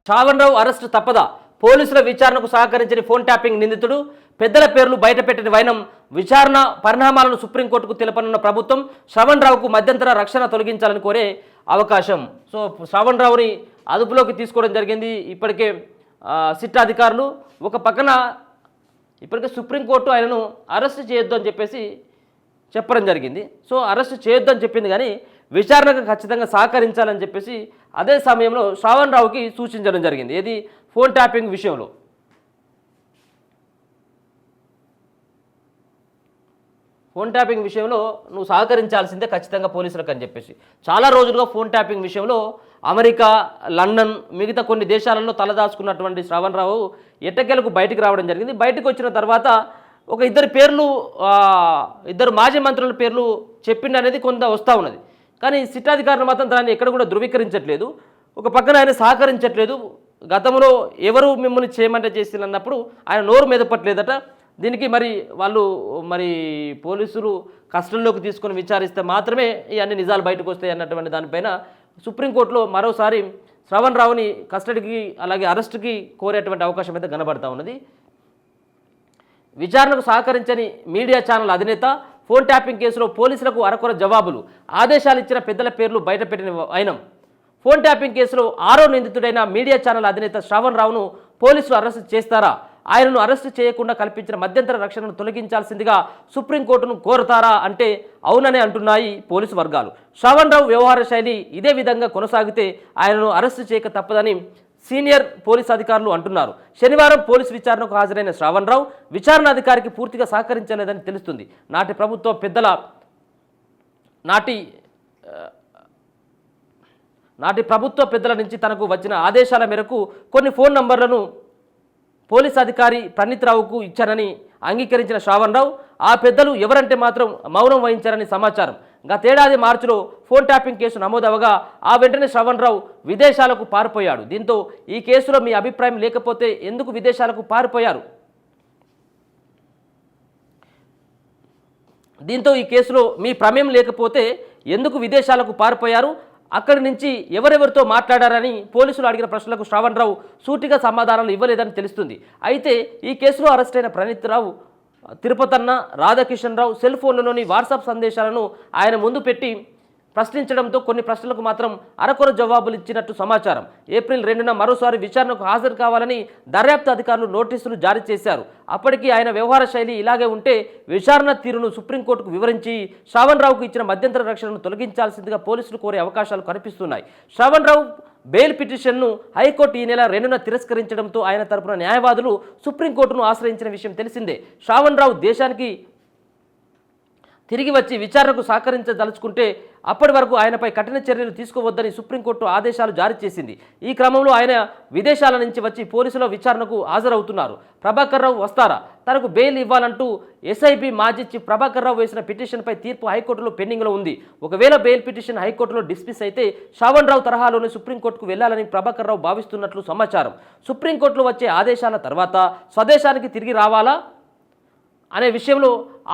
శ్రావణ్ రావు arrest తప్పదా? పోలీసుల విచారణకు సహకరించని ఫోన్ ట్యాపింగ్ నిందితుడు, పెద్దల పేర్లు బయటపెట్టిన వైనం. విచారణ పరిణామాలను సుప్రీంకోర్టుకు తెలపనున్న ప్రభుత్వం శ్రావణ్ రావుకు మధ్యంతర రక్షణ తొలగించాలని కోరే అవకాశం. సో శ్రావణ్ రావుని అదుపులోకి తీసుకోవడం జరిగింది ఇప్పటికే సిట్ అధికారులు. ఒక పక్కన ఇప్పటికే సుప్రీంకోర్టు ఆయనను అరెస్ట్ చేయొద్దు అని చెప్పేసి చెప్పడం జరిగింది. సో అరెస్ట్ చేయొద్దు అని చెప్పింది, కానీ విచారణకు ఖచ్చితంగా సహకరించాలని చెప్పేసి అదే సమయంలో శ్రావణ్ రావుకి సూచించడం జరిగింది. ఏది ఫోన్ ట్యాపింగ్ విషయంలో. ఫోన్ ట్యాపింగ్ విషయంలో నువ్వు సహకరించాల్సిందే ఖచ్చితంగా పోలీసులకు అని చెప్పేసి చాలా రోజులుగా ఫోన్ ట్యాపింగ్ విషయంలో అమెరికా, లండన్, మిగతా కొన్ని దేశాలలో తలదాచుకున్నటువంటి శ్రావణ్ రావు ఎట్టకేలకు బయటికి రావడం జరిగింది. బయటకు వచ్చిన తర్వాత ఒక ఇద్దరు మాజీ మంత్రుల పేర్లు చెప్పిండి అనేది కొంత వస్తూ ఉన్నది. కానీ సిట్ అధికారులు మాత్రం దాన్ని ఎక్కడ కూడా ధృవీకరించట్లేదు. ఒక పక్కన ఆయన సహకరించట్లేదు. గతంలో ఎవరు మిమ్మల్ని చేయమంటే చేసినప్పుడు ఆయన నోరు మెదపట్లేదట. దీనికి మరి పోలీసులు కస్టడీలోకి తీసుకొని విచారిస్తే మాత్రమే ఇవన్నీ నిజాలు బయటకు వస్తాయి అన్నటువంటి దానిపైన సుప్రీంకోర్టులో మరోసారి శ్రావణ్ రావుని కస్టడీకి అలాగే అరెస్టుకి కోరేటువంటి అవకాశం అయితే కనబడతా ఉన్నది. విచారణకు సహకరించని మీడియా ఛానల్ అధినేత, ఫోన్ ట్యాపింగ్ కేసులో పోలీసులకు అరకొర జవాబులు, ఆదేశాలు ఇచ్చిన పెద్దల పేర్లు బయటపెట్టిన వైనం. ఫోన్ ట్యాపింగ్ కేసులో 6వ నిందితుడైన మీడియా ఛానల్ అధినేత శ్రావణ్ రావును పోలీసులు అరెస్టు చేస్తారా? ఆయనను అరెస్టు చేయకుండా కల్పించిన మధ్యంతర రక్షణను తొలగించాల్సిందిగా సుప్రీంకోర్టును కోరతారా అంటే అవుననే అంటున్నాయి పోలీసు వర్గాలు. శ్రావణ్ రావు వ్యవహార శైలి ఇదే విధంగా కొనసాగితే ఆయనను అరెస్టు చేయక తప్పదని సీనియర్ పోలీస్ అధికారులు అంటున్నారు. శనివారం పోలీసు విచారణకు హాజరైన శ్రావణ్ రావు విచారణ అధికారికి పూర్తిగా సహకరించలేదని తెలుస్తుంది. నాటి ప్రభుత్వ పెద్దల నుంచి తనకు వచ్చిన ఆదేశాల మేరకు కొన్ని ఫోన్ నంబర్లను పోలీస్ అధికారి ప్రణీత్ రావుకు ఇచ్చారని అంగీకరించిన శ్రావణ్ రావు ఆ పెద్దలు ఎవరంటే మాత్రం మౌనం వహించారని సమాచారం. గతేడాది మార్చిలో ఫోన్ ట్యాపింగ్ కేసు నమోదవగా ఆ వెంటనే శ్రావణ్ రావు విదేశాలకు పారిపోయాడు. దీంతో ఈ కేసులో మీ అభిప్రాయం లేకపోతే ఎందుకు విదేశాలకు పారిపోయారు? దీంతో ఈ కేసులో మీ ప్రమేయం లేకపోతే ఎందుకు విదేశాలకు పారిపోయారు? అక్కడి నుంచి ఎవరెవరితో మాట్లాడారని పోలీసులు అడిగిన ప్రశ్నలకు శ్రావణ్ రావు సూటిగా సమాధానాలు ఇవ్వలేదని తెలుస్తుంది. అయితే ఈ కేసులో అరెస్ట్ అయిన ప్రణీత్ రావు, తిరుపతన్న, రాధాకిషన్ రావు సెల్ ఫోన్లలోని వాట్సాప్ సందేశాలను ఆయన ముందు పెట్టి ప్రశ్నించడంతో కొన్ని ప్రశ్నలకు మాత్రం అరకొర జవాబులు ఇచ్చినట్టు సమాచారం. ఏప్రిల్ 2న మరోసారి విచారణకు హాజరు కావాలని దర్యాప్తు అధికారులు నోటీసులు జారీ చేశారు. అప్పటికి ఆయన వ్యవహార శైలి ఇలాగే ఉంటే విచారణ తీరును సుప్రీంకోర్టుకు వివరించి శ్రావణ్ రావుకు ఇచ్చిన మధ్యంతర రక్షణను తొలగించాల్సిందిగా పోలీసులు కోరే అవకాశాలు కనిపిస్తున్నాయి. శ్రావణ్ రావు బెయిల్ పిటిషన్ను హైకోర్టు ఈ నెల 2న తిరస్కరించడంతో ఆయన తరపున న్యాయవాదులు సుప్రీంకోర్టును ఆశ్రయించిన విషయం తెలిసిందే. శ్రావణ్ రావు దేశానికి తిరిగి వచ్చి విచారణకు సహకరించదలుచుకుంటే అప్పటి వరకు ఆయనపై కఠిన చర్యలు తీసుకోవద్దని సుప్రీంకోర్టు ఆదేశాలు జారీ చేసింది. ఈ క్రమంలో ఆయన విదేశాల నుంచి వచ్చి పోలీసుల విచారణకు హాజరవుతున్నారు. ప్రభాకర్ రావు వస్తారా? తనకు బెయిల్ ఇవ్వాలంటూ ఎస్ఐబి మాజీ చీఫ్ ప్రభాకర్ రావు వేసిన పిటిషన్పై తీర్పు హైకోర్టులో పెండింగ్లో ఉంది. ఒకవేళ బెయిల్ పిటిషన్ హైకోర్టులో డిస్మిస్ అయితే శ్రావణ్ రావు తరహాలోనే సుప్రీంకోర్టుకు వెళ్లాలని ప్రభాకర్ రావు భావిస్తున్నట్లు సమాచారం. సుప్రీంకోర్టులో వచ్చే ఆదేశాల తర్వాత స్వదేశానికి తిరిగి రావాలా అనే విషయంలో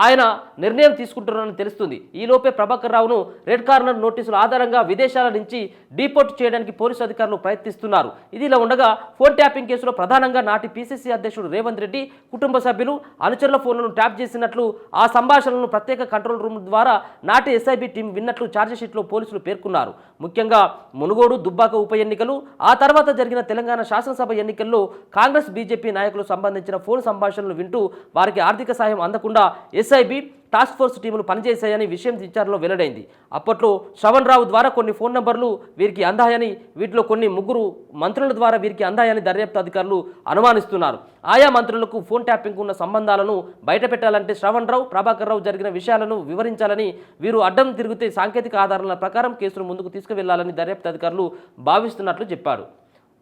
ఆయన నిర్ణయం తీసుకుంటున్నారని తెలుస్తుంది. ఈలోపే ప్రభాకర్ రావును రెడ్ కార్నర్ నోటీసుల ఆధారంగా విదేశాల నుంచి డీపోర్ట్ చేయడానికి పోలీసు అధికారులు ప్రయత్నిస్తున్నారు. ఇదిలా ఉండగా ఫోన్ ట్యాపింగ్ కేసులో ప్రధానంగా నాటి పీసీసీ అధ్యక్షుడు రేవంత్ రెడ్డి కుటుంబ సభ్యులు, అనుచరుల ఫోన్లను ట్యాప్ చేసినట్లు, ఆ సంభాషణలను ప్రత్యేక కంట్రోల్ రూమ్ ద్వారా నాటి ఎస్ఐబి టీం విన్నట్లు ఛార్జిషీట్లో పోలీసులు పేర్కొన్నారు. ముఖ్యంగా మునుగోడు, దుబ్బాక ఉప ఎన్నికలు, ఆ తర్వాత జరిగిన తెలంగాణ శాసనసభ ఎన్నికల్లో కాంగ్రెస్, బీజేపీ నాయకులకు సంబంధించిన ఫోన్ సంభాషణలు వింటూ వారికి ఆర్థిక సాయం అందకుండా ఎస్ఐబి టాస్క్ ఫోర్స్ టీములు పనిచేశాయని విషయం విచారణలో వెల్లడైంది. అప్పట్లో శ్రవణ్ రావు ద్వారా కొన్ని ఫోన్ నంబర్లు వీరికి అందాయని, వీటిలో కొన్ని 3 మంత్రుల ద్వారా వీరికి అందాయని దర్యాప్తు అధికారులు అనుమానిస్తున్నారు. ఆయా మంత్రులకు ఫోన్ ట్యాపింగ్ ఉన్న సంబంధాలను బయటపెట్టాలంటే శ్రవణ్ రావు, ప్రభాకర్ రావు జరిగిన విషయాలను వివరించాలని, వీరు అడ్డం తిరిగితే సాంకేతిక ఆధారాల ప్రకారం కేసును ముందుకు తీసుకువెళ్లాలని దర్యాప్తు అధికారులు భావిస్తున్నట్లు చెప్పాడు.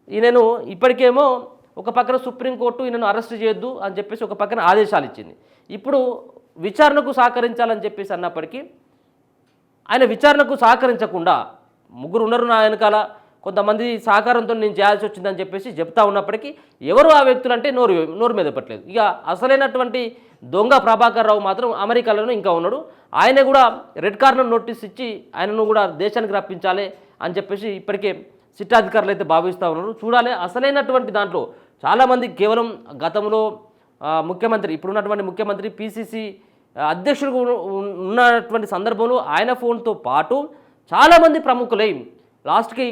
ఈయనను ఇప్పటికేమో ఒక పక్కన సుప్రీంకోర్టు ఈయనను అరెస్ట్ చేయొద్దు అని చెప్పేసి ఒక పక్కన ఆదేశాలు ఇచ్చింది. ఇప్పుడు విచారణకు సహకరించాలని చెప్పేసి అన్నప్పటికీ ఆయన విచారణకు సహకరించకుండా 3 ఉన్నారు నా వెనకాల, కొంతమంది సహకారంతో నేను చేయాల్సి వచ్చిందని చెప్పేసి చెప్తా ఉన్నప్పటికీ ఎవరు ఆ వ్యక్తులు అంటే నోరు మీద పెట్టలేదు. ఇక అసలైనటువంటి దొంగ ప్రభాకర్ రావు మాత్రం అమెరికాలోనే ఇంకా ఉన్నాడు. ఆయన కూడా రెడ్ కార్నర్ నోటీస్ ఇచ్చి ఆయనను కూడా దేశానికి రప్పించాలి అని చెప్పేసి ఇప్పటికే సిట్ అధికారులు అయితే భావిస్తూ ఉన్నారు. చూడాలి అసలైనటువంటి దాంట్లో చాలామంది కేవలం గతంలో ముఖ్యమంత్రి ఇప్పుడున్నటువంటి ముఖ్యమంత్రి పిసిసి అధ్యక్షుడు ఉన్నటువంటి సందర్భంలో ఆయన ఫోన్తో పాటు చాలామంది ప్రముఖులై లాస్ట్కి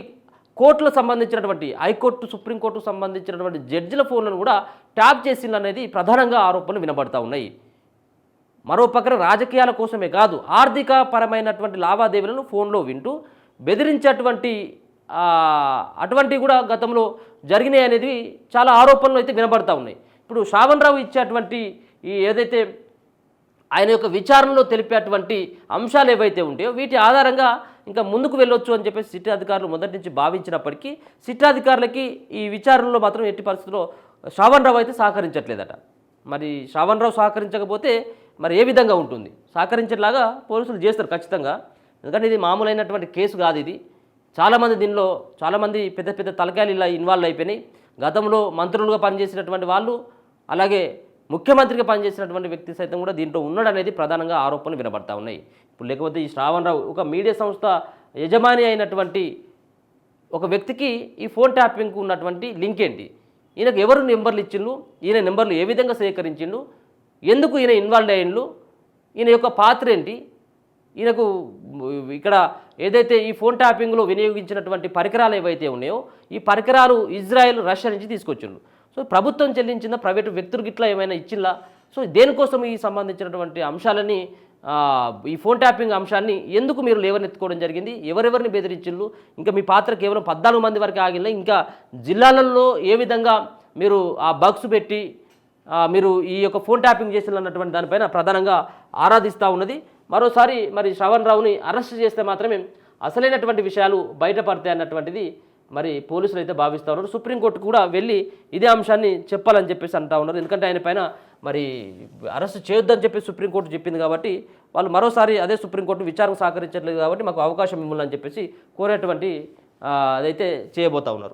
కోర్టులకు సంబంధించినటువంటి హైకోర్టు సుప్రీంకోర్టుకు సంబంధించినటువంటి జడ్జిల ఫోన్లను కూడా ట్యాప్ చేసిందనేది ప్రధానంగా ఆరోపణలు వినబడతా ఉన్నాయి. మరో పక్కన రాజకీయాల కోసమే కాదు ఆర్థిక పరమైనటువంటి లావాదేవీలను ఫోన్లో వింటూ బెదిరించేటువంటి అటువంటివి కూడా గతంలో జరిగినాయి అనేది చాలా ఆరోపణలు అయితే వినబడతా ఉన్నాయి. ఇప్పుడు శ్రావణ్ రావు ఇచ్చేటువంటి ఈ ఏదైతే ఆయన యొక్క విచారణలో తెలిపేటువంటి అంశాలు ఏవైతే ఉంటాయో వీటి ఆధారంగా ఇంకా ముందుకు వెళ్ళొచ్చు అని చెప్పేసి సిట్ అధికారులు మొదటి నుంచి భావించినప్పటికీ సిట్ అధికారులకి ఈ విచారణలో మాత్రం ఎట్టి పరిస్థితుల్లో శ్రావణ్ రావు అయితే సహకరించట్లేదట. మరి శ్రావణ్ రావు సహకరించకపోతే మరి ఏ విధంగా ఉంటుంది? సహకరించేలాగా పోలీసులు చేస్తారు ఖచ్చితంగా. ఎందుకంటే ఇది మామూలైనటువంటి కేసు కాదు. ఇది చాలామంది దీనిలో చాలామంది పెద్ద పెద్ద తలకాయలు ఇలా ఇన్వాల్వ్ అయిపోయినాయి. గతంలో మంత్రులుగా పనిచేసినటువంటి వాళ్ళు అలాగే ముఖ్యమంత్రిగా పనిచేసినటువంటి వ్యక్తి సైతం కూడా దీంట్లో ఉన్నాడనేది ప్రధానంగా ఆరోపణలు వినబడతా ఉన్నాయి. ఇప్పుడు లేకపోతే ఈ శ్రావణ్ రావు ఒక మీడియా సంస్థ యజమాని అయినటువంటి ఒక వ్యక్తికి ఈ ఫోన్ ట్యాపింగ్కు ఉన్నటువంటి లింక్ ఏంటి? ఈయనకు ఎవరు నెంబర్లు ఇచ్చిండు? ఈయన నెంబర్లు ఏ విధంగా సేకరించిండు? ఎందుకు ఈయన ఇన్వాల్వ్ అయ్యిండు? ఈయన యొక్క పాత్ర ఏంటి? ఈయనకు ఇక్కడ ఏదైతే ఈ ఫోన్ ట్యాపింగ్లో వినియోగించినటువంటి పరికరాలు ఏవైతే ఉన్నాయో ఈ పరికరాలు ఇజ్రాయెల్ రష్యా నుంచి తీసుకొచ్చిండు. సో ప్రభుత్వం చెల్లించిన ప్రైవేటు వ్యక్తులకు ఇట్లా ఏమైనా ఇచ్చిందా? సో దేనికోసం ఈ సంబంధించినటువంటి అంశాలని ఈ ఫోన్ ట్యాపింగ్ అంశాన్ని ఎందుకు మీరు లేవనెత్తుకోవడం జరిగింది? ఎవరెవరిని బెదిరించిండ్రు? ఇంకా మీ పాత్ర కేవలం 14 మంది వరకు ఆగిన ఇంకా జిల్లాలలో ఏ విధంగా మీరు ఆ బగ్స్ పెట్టి మీరు ఈ యొక్క ఫోన్ ట్యాపింగ్ చేసిన అన్నటువంటి దానిపైన ప్రధానంగా ఆరాధిస్తూ ఉన్నది. మరోసారి మరి శ్రవణ్ రావుని అరెస్ట్ చేస్తే మాత్రమే అసలైనటువంటి విషయాలు బయటపడతాయి అన్నటువంటిది మరి పోలీసులు అయితే భావిస్తూ ఉన్నారు. సుప్రీంకోర్టు కూడా వెళ్ళి ఇదే అంశాన్ని చెప్పాలని చెప్పేసి అంటూ ఉన్నారు. ఎందుకంటే ఆయన పైన మరి అరెస్ట్ చేయొద్దని చెప్పి సుప్రీంకోర్టు చెప్పింది కాబట్టి వాళ్ళు మరోసారి అదే సుప్రీంకోర్టు విచారణకు సహకరించట్లేదు కాబట్టి మాకు అవకాశం ఇవ్వాలని చెప్పేసి కోరేటువంటి అదైతే చేయబోతూ ఉన్నారు.